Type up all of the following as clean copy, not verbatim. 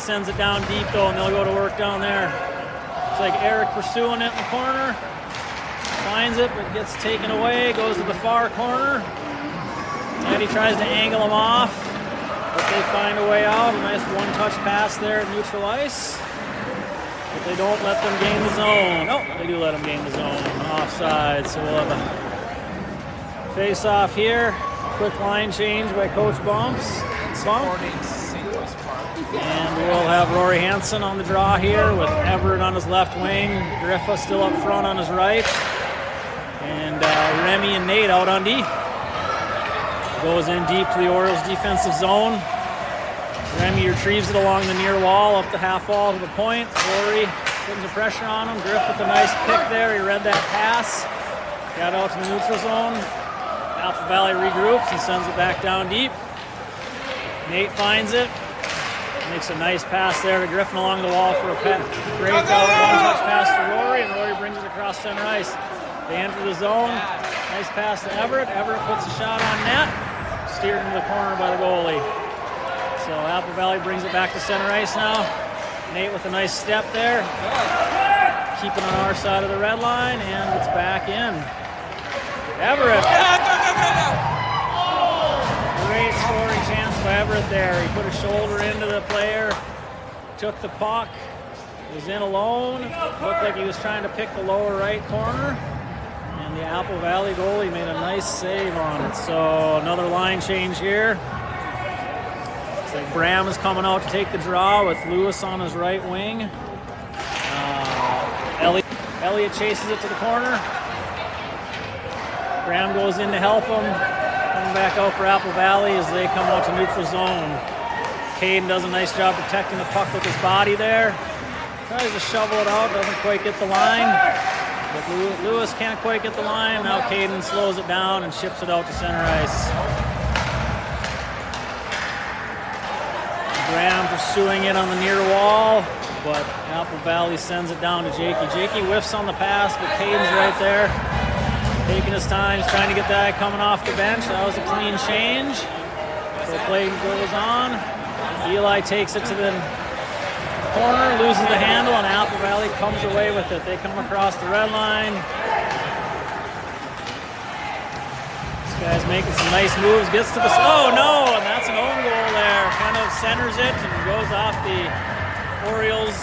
sends it down deep though, and they'll go to work down there. It's like Eric pursuing it in the corner. Finds it, but gets taken away, goes to the far corner. Eddie tries to angle him off, but they find a way out. A nice one-touch pass there at neutral ice. But they don't let them gain the zone. Oh, they do let them gain the zone. Offside, so we'll have a face-off here. Quick line change by Coach Bumps. And we'll have Rory Hansen on the draw here with Everett on his left wing. Griffa still up front on his right. And Remy and Nate out on D. Goes in deep to the Orioles defensive zone. Remy retrieves it along the near wall, up the half wall to the point. Rory putting the pressure on him. Griff with a nice pick there. He read that pass. Got out to the neutral zone. Apple Valley regroups and sends it back down deep. Nate finds it. Makes a nice pass there to Griffin along the wall for a breakout one-touch pass to Rory, and Rory brings it across center ice. They enter the zone. Nice pass to Everett. Everett puts a shot on net. Steered into the corner by the goalie. So Apple Valley brings it back to center ice now. Nate with a nice step there. Keeping on our side of the red line, and it's back in. Everett. Great scoring chance by Everett there. He put a shoulder into the player, took the puck, was in alone. Looked like he was trying to pick the lower right corner. And the Apple Valley goalie made a nice save on it. So another line change here. It's like Bram is coming out to take the draw with Lewis on his right wing. Elliott chases it to the corner. Graham goes in to help him. Coming back out for Apple Valley as they come out to neutral zone. Caden does a nice job protecting the puck with his body there. Tries to shovel it out, doesn't quite get the line. But Lewis can't quite get the line. Now Caden slows it down and ships it out to center ice. Graham pursuing it on the near wall, but Apple Valley sends it down to Jakey. Jakey whiffs on the pass, but Caden's right there. Taking his time, he's trying to get that coming off the bench. That was a clean change. So play goes on. Eli takes it to the corner, loses the handle, and Apple Valley comes away with it. They come across the red line. This guy's making some nice moves, gets to the, oh no, and that's an own goal there. Kind of centers it and goes off the Orioles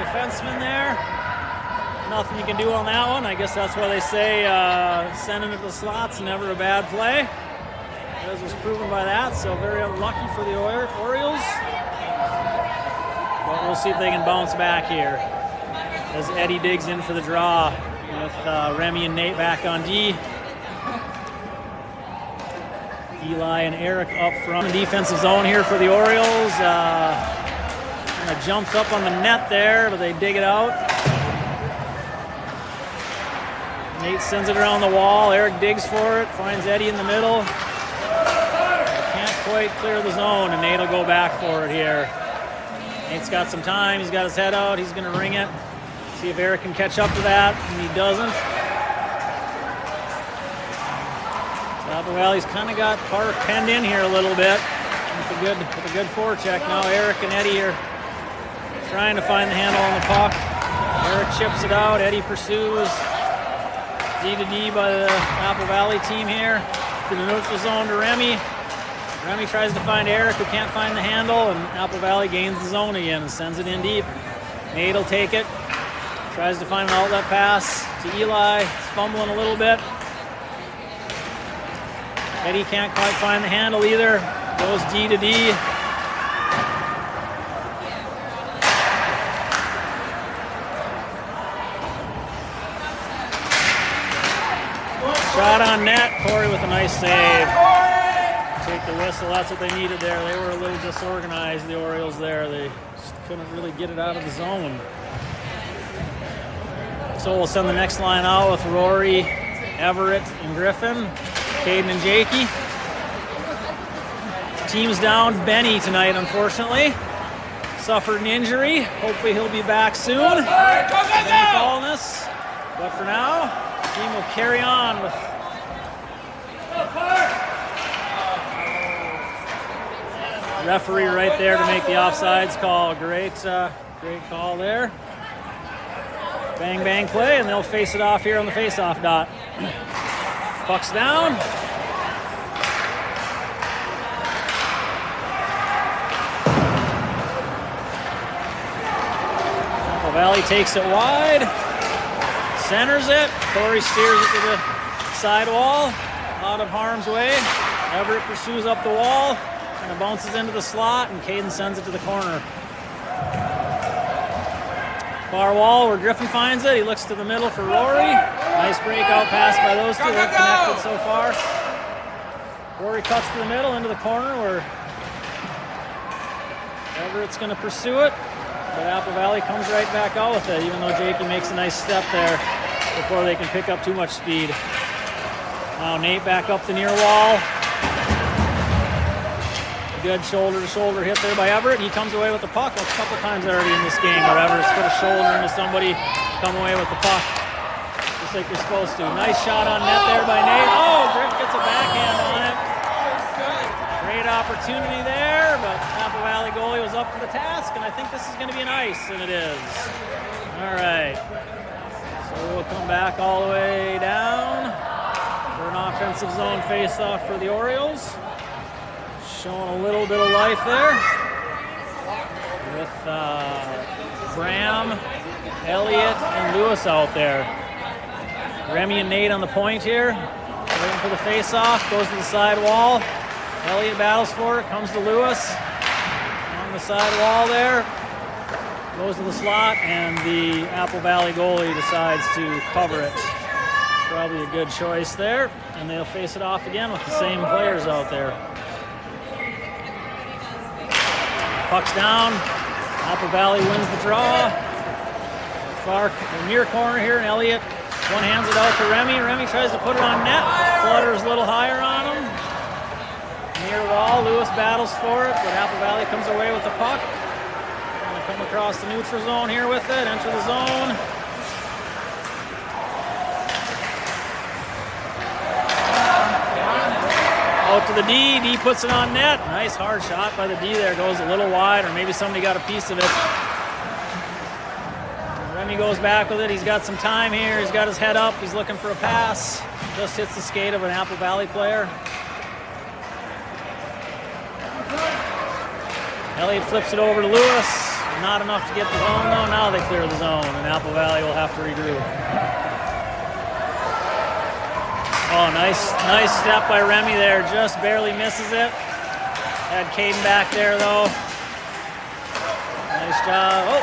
defenseman there. Nothing you can do on that one. I guess that's why they say sending it to the slots, never a bad play. As was proven by that, so very unlucky for the Orioles. But we'll see if they can bounce back here as Eddie digs in for the draw with Remy and Nate back on D. Eli and Eric up front. Defensive zone here for the Orioles. Kind of jumps up on the net there, but they dig it out. Nate sends it around the wall. Eric digs for it, finds Eddie in the middle. Can't quite clear the zone, and Nate will go back for it here. Nate's got some time. He's got his head out. He's going to ring it. See if Eric can catch up to that, and he doesn't. Apple Valley's kind of got Park penned in here a little bit with a good forecheck. Now Eric and Eddie are trying to find the handle on the puck. Eric chips it out. Eddie pursues. D to D by the Apple Valley team here. To the neutral zone to Remy. Remy tries to find Eric, who can't find the handle, and Apple Valley gains the zone again and sends it in deep. Nate will take it. Tries to find an outlet pass to Eli. He's fumbling a little bit. Eddie can't quite find the handle either. Goes D to D. Shot on net. Corey with a nice save. Take the whistle. That's what they needed there. They were a little disorganized, the Orioles there. They just couldn't really get it out of the zone. So we'll send the next line out with Rory, Everett, and Griffin. Caden and Jakey. Team's down Benny tonight, unfortunately. Suffered an injury. Hopefully he'll be back soon. Benny Fallness. But for now, the team will carry on with Referee right there to make the offsides call. Great call there. Bang, bang play, and they'll face it off here on the face-off dot. Puck's down. Apple Valley takes it wide. Centers it. Corey steers it to the side wall. Out of harm's way. Everett pursues up the wall. And it bounces into the slot, and Caden sends it to the corner. Far wall where Griffin finds it. He looks to the middle for Rory. Nice breakout pass by those two. They're connected so far. Rory cuts to the middle into the corner where Everett's going to pursue it. But Apple Valley comes right back out with it, even though Jakey makes a nice step there before they can pick up too much speed. Now Nate back up the near wall. Good shoulder-to-shoulder hit there by Everett. He comes away with the puck a couple times already in this game where Everett's put a shoulder into somebody, come away with the puck, just like you're supposed to. Nice shot on net there by Nate. Oh, Griff gets a backhand on it. Great opportunity there, but Apple Valley goalie was up for the task, and I think this is going to be an ice, and it is. All right. So we'll come back all the way down for an offensive zone face-off for the Orioles. Showing a little bit of life there with Bram, Elliott, and Lewis out there. Remy and Nate on the point here, waiting for the face-off, goes to the side wall. Elliott battles for it, comes to Lewis on the side wall there, goes to the slot, and the Apple Valley goalie decides to cover it. Probably a good choice there, and they'll face it off again with the same players out there. Puck's down. Apple Valley wins the draw. Far near corner here, and Elliott one hands it out to Remy. Remy tries to put it on net. Flutters a little higher on him. Near wall, Lewis battles for it, but Apple Valley comes away with the puck. Going to come across the neutral zone here with it, enter the zone. Out to the D. D puts it on net. Nice hard shot by the D there. Goes a little wide, or maybe somebody got a piece of it. Remy goes back with it. He's got some time here. He's got his head up. He's looking for a pass. Just hits the skate of an Apple Valley player. Elliott flips it over to Lewis. Not enough to get the zone though. Now they clear the zone, and Apple Valley will have to regroup. Oh, nice step by Remy there. Just barely misses it. Had Caden back there, though. Nice job. Oh,